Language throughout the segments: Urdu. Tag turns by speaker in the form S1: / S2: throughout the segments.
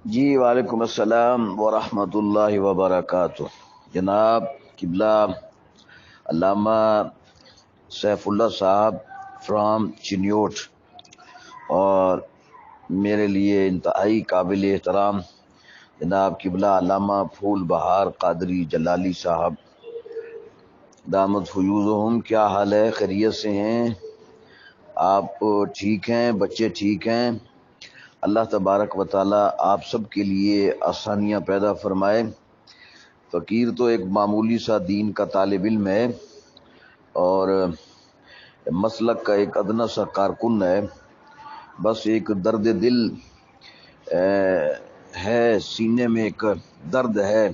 S1: جی وعلیکم السلام ورحمۃ اللہ وبرکاتہ۔ جناب قبلہ علامہ سیف اللہ صاحب فرام چنیوٹ، اور میرے لیے انتہائی قابل احترام جناب قبلہ علامہ پھول بہار قادری جلالی صاحب، دامت فیوزہم۔ کیا حال ہے؟ خیریت سے ہیں؟ آپ ٹھیک ہیں؟ بچے ٹھیک ہیں؟ اللہ تبارک و تعالی آپ سب کے لیے آسانیاں پیدا فرمائے۔ فقیر تو ایک معمولی سا دین کا طالب علم ہے اور مسلک کا ایک ادنا سا کارکن ہے، بس ایک درد دل ہے سینے میں، ایک درد ہے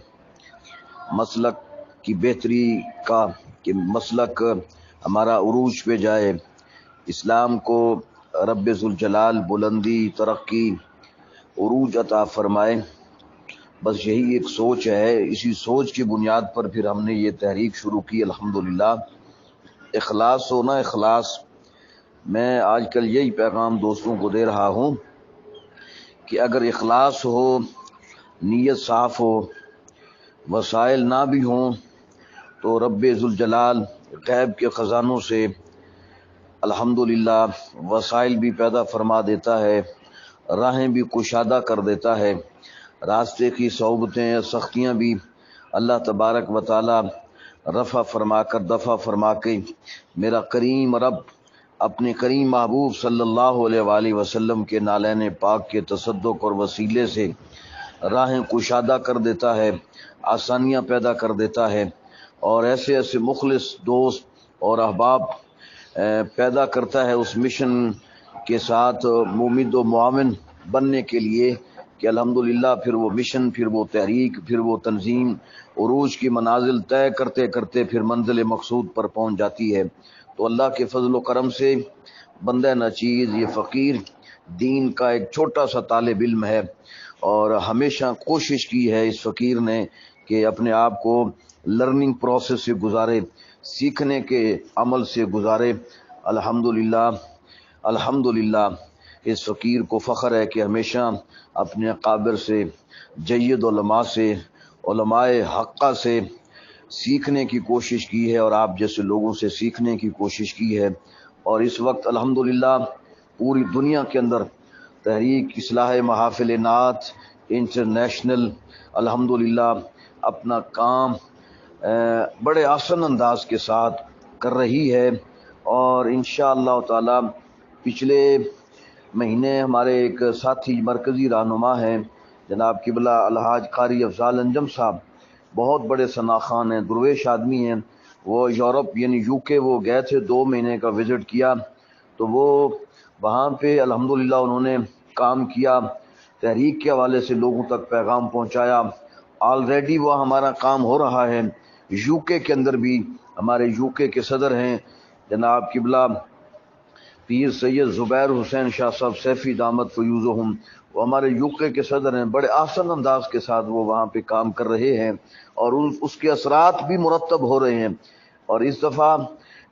S1: مسلک کی بہتری کا، کہ مسلک ہمارا عروج پہ جائے، اسلام کو رب ذوالجلال بلندی، ترقی، عروج عطا فرمائے۔ بس یہی ایک سوچ ہے، اسی سوچ کی بنیاد پر پھر ہم نے یہ تحریک شروع کی الحمدللہ۔ اخلاص ہونا، اخلاص۔ میں آج کل یہی پیغام دوستوں کو دے رہا ہوں کہ اگر اخلاص ہو، نیت صاف ہو، وسائل نہ بھی ہوں تو رب ذوالجلال غیب کے خزانوں سے الحمدللہ وسائل بھی پیدا فرما دیتا ہے، راہیں بھی کشادہ کر دیتا ہے، راستے کی صعوبتیں، سختیاں بھی اللہ تبارک و تعالی رفع فرما کر، دفع فرما کے میرا کریم رب اپنے کریم محبوب صلی اللہ علیہ وآلہ وسلم کے نالین پاک کے تصدق اور وسیلے سے راہیں کشادہ کر دیتا ہے، آسانیاں پیدا کر دیتا ہے، اور ایسے ایسے مخلص دوست اور احباب پیدا کرتا ہے اس مشن کے ساتھ ممد و معاون بننے کے لیے، کہ الحمدللہ پھر وہ مشن، پھر وہ تحریک، پھر وہ تنظیم عروج کی منازل طے کرتے کرتے پھر منزل مقصود پر پہنچ جاتی ہے۔ تو اللہ کے فضل و کرم سے بندہ ناچیز یہ فقیر دین کا ایک چھوٹا سا طالب علم ہے، اور ہمیشہ کوشش کی ہے اس فقیر نے کہ اپنے آپ کو لرننگ پروسیس سے گزارے، سیکھنے کے عمل سے گزارے۔ الحمدللہ الحمدللہ اس فقیر کو فخر ہے کہ ہمیشہ اپنے اکابر سے، جید علماء سے، علماء حقہ سے سیکھنے کی کوشش کی ہے، اور آپ جیسے لوگوں سے سیکھنے کی کوشش کی ہے۔ اور اس وقت الحمدللہ پوری دنیا کے اندر تحریک اصلاح محافل نعت انٹرنیشنل الحمدللہ اپنا کام بڑے آسن انداز کے ساتھ کر رہی ہے، اور انشاءاللہ تعالی پچھلے مہینے ہمارے ایک ساتھی مرکزی رہنما ہیں جناب قبلہ الحاج قاری افضال انجم صاحب، بہت بڑے ثناخوان ہیں، درویش آدمی ہیں، وہ یورپ یعنی یو کے وہ گئے تھے، 2 مہینے کا وزٹ کیا، تو وہ وہاں پہ الحمدللہ انہوں نے کام کیا، تحریک کے حوالے سے لوگوں تک پیغام پہنچایا۔ آلریڈی وہ ہمارا کام ہو رہا ہے یو کے اندر بھی، ہمارے یو کے صدر ہیں جناب قبلہ پیر سید زبیر حسین شاہ صاحب سیفی دامت فیوزہم، وہ ہمارے یو کے صدر ہیں، بڑے آسن انداز کے ساتھ وہ وہاں پہ کام کر رہے ہیں، اور اس کے اثرات بھی مرتب ہو رہے ہیں۔ اور اس دفعہ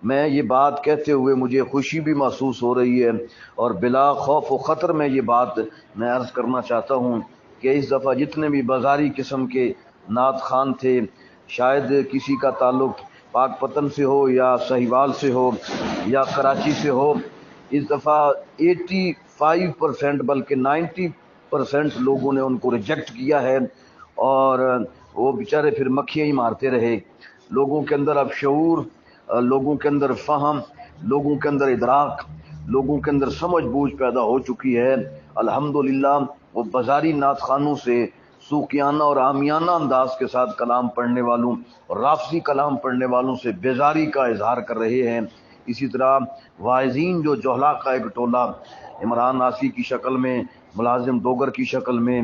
S1: میں یہ بات کہتے ہوئے مجھے خوشی بھی محسوس ہو رہی ہے، اور بلا خوف و خطر میں یہ بات میں عرض کرنا چاہتا ہوں کہ اس دفعہ جتنے بھی بازاری قسم کے نعت خان تھے، شاید کسی کا تعلق پاک پتن سے ہو یا سہیوال سے ہو یا کراچی سے ہو، اس دفعہ 85% بلکہ 90% لوگوں نے ان کو ریجیکٹ کیا ہے، اور وہ بیچارے پھر مکھیاں ہی مارتے رہے۔ لوگوں کے اندر اب شعور، لوگوں کے اندر فہم، لوگوں کے اندر ادراک، لوگوں کے اندر سمجھ بوجھ پیدا ہو چکی ہے۔ الحمدللہ وہ بازاری نعت خانوں سے سوکیانہ اور عامیانہ انداز کے ساتھ کلام پڑھنے والوں اور رافضی کلام پڑھنے والوں سے بیزاری کا اظہار کر رہے ہیں۔ اسی طرح واعظین جو جوہلا کا ایک ٹولہ عمران آسی کی شکل میں، ملازم ڈوگر کی شکل میں،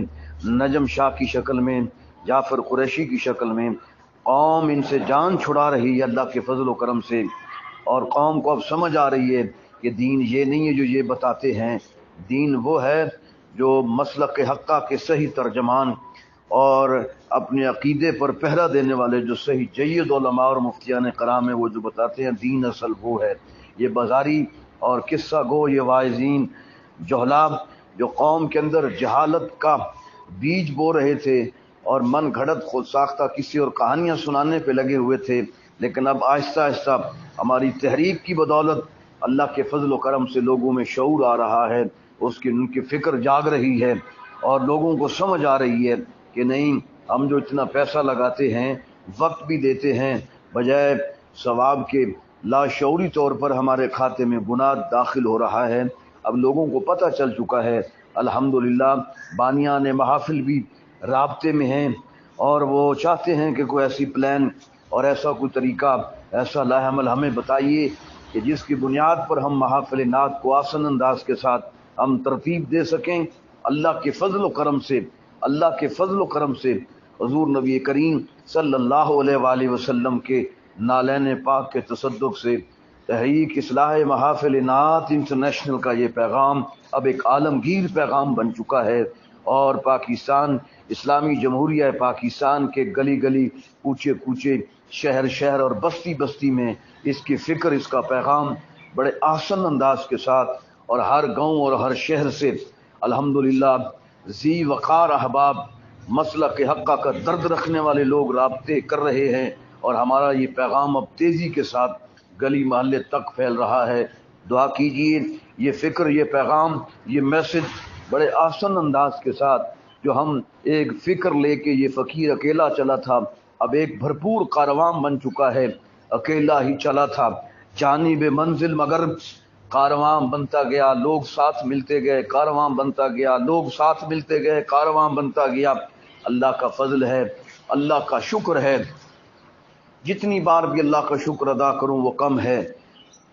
S1: نجم شاہ کی شکل میں، جعفر قریشی کی شکل میں، قوم ان سے جان چھڑا رہی ہے اللہ کے فضل و کرم سے، اور قوم کو اب سمجھ آ رہی ہے کہ دین یہ نہیں ہے جو یہ بتاتے ہیں، دین وہ ہے جو مسلک حقہ کے صحیح ترجمان اور اپنے عقیدے پر پہرا دینے والے جو صحیح جید علماء اور مفتیان کرام ہیں، وہ جو بتاتے ہیں دین اصل وہ ہے۔ یہ بازاری اور قصہ گو، یہ واعظین جہلا جو قوم کے اندر جہالت کا بیج بو رہے تھے اور من گھڑت خود ساختہ کسی اور کہانیاں سنانے پہ لگے ہوئے تھے، لیکن اب آہستہ آہستہ ہماری تحریک کی بدولت اللہ کے فضل و کرم سے لوگوں میں شعور آ رہا ہے، ان کی فکر جاگ رہی ہے اور لوگوں کو سمجھ آ رہی ہے کہ نہیں، ہم جو اتنا پیسہ لگاتے ہیں، وقت بھی دیتے ہیں، بجائے ثواب کے لاشعوری طور پر ہمارے کھاتے میں گناہ داخل ہو رہا ہے۔ اب لوگوں کو پتہ چل چکا ہے، الحمدللہ بانیان محافل بھی رابطے میں ہیں اور وہ چاہتے ہیں کہ کوئی ایسی پلان اور ایسا کوئی طریقہ، ایسا لاہ عمل ہمیں بتائیے کہ جس کی بنیاد پر ہم محافل نعت کو آسن انداز کے ساتھ ہم ترتیب دے سکیں۔ اللہ کے فضل و کرم سے، اللہ کے فضل و کرم سے حضور نبی کریم صلی اللہ علیہ وآلہ وسلم کے نالین پاک کے تصدق سے تحریک اصلاح محافل نعت انٹرنیشنل کا یہ پیغام اب ایک عالمگیر پیغام بن چکا ہے، اور پاکستان اسلامی جمہوریہ پاکستان کے گلی گلی، کوچے کوچے، شہر شہر اور بستی بستی میں اس کی فکر، اس کا پیغام بڑے آسن انداز کے ساتھ اور ہر گاؤں اور ہر شہر سے الحمدللہ ذی وقار احباب، مسلک حقہ کا درد رکھنے والے لوگ رابطے کر رہے ہیں، اور ہمارا یہ پیغام اب تیزی کے ساتھ گلی محلے تک پھیل رہا ہے۔ دعا کیجئے یہ فکر، یہ پیغام، یہ میسج بڑے آسن انداز کے ساتھ، جو ہم ایک فکر لے کے یہ فقیر اکیلا چلا تھا، اب ایک بھرپور کارواں بن چکا ہے، اکیلا ہی چلا تھا جانب منزل مگر کارواں بنتا گیا، لوگ ساتھ ملتے گئے، کارواں بنتا گیا، لوگ ساتھ ملتے گئے، کارواں بنتا گیا۔ اللہ کا فضل ہے، اللہ کا شکر ہے، جتنی بار بھی اللہ کا شکر ادا کروں وہ کم ہے،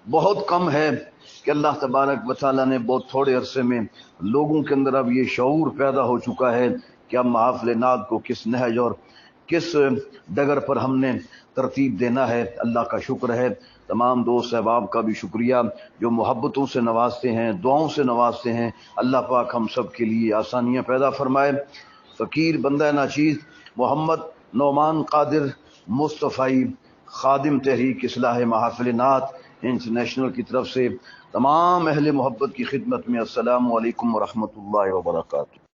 S1: بہت کم ہے کہ اللہ تبارک و تعالیٰ نے بہت تھوڑے عرصے میں لوگوں کے اندر اب یہ شعور پیدا ہو چکا ہے کہ اب محافل نعت کو کس نہج اور کس ڈگر پر ہم نے ترتیب دینا ہے۔ اللہ کا شکر ہے، تمام دوست احباب کا بھی شکریہ جو محبتوں سے نوازتے ہیں، دعاؤں سے نوازتے ہیں۔ اللہ پاک ہم سب کے لیے آسانیاں پیدا فرمائے۔ فقیر بندہ ناچیز محمد نعمان قادر مصطفی، خادم تحریک اصلاح محافل نعت انٹرنیشنل کی طرف سے تمام اہل محبت کی خدمت میں السلام علیکم ورحمۃ اللہ وبرکاتہ۔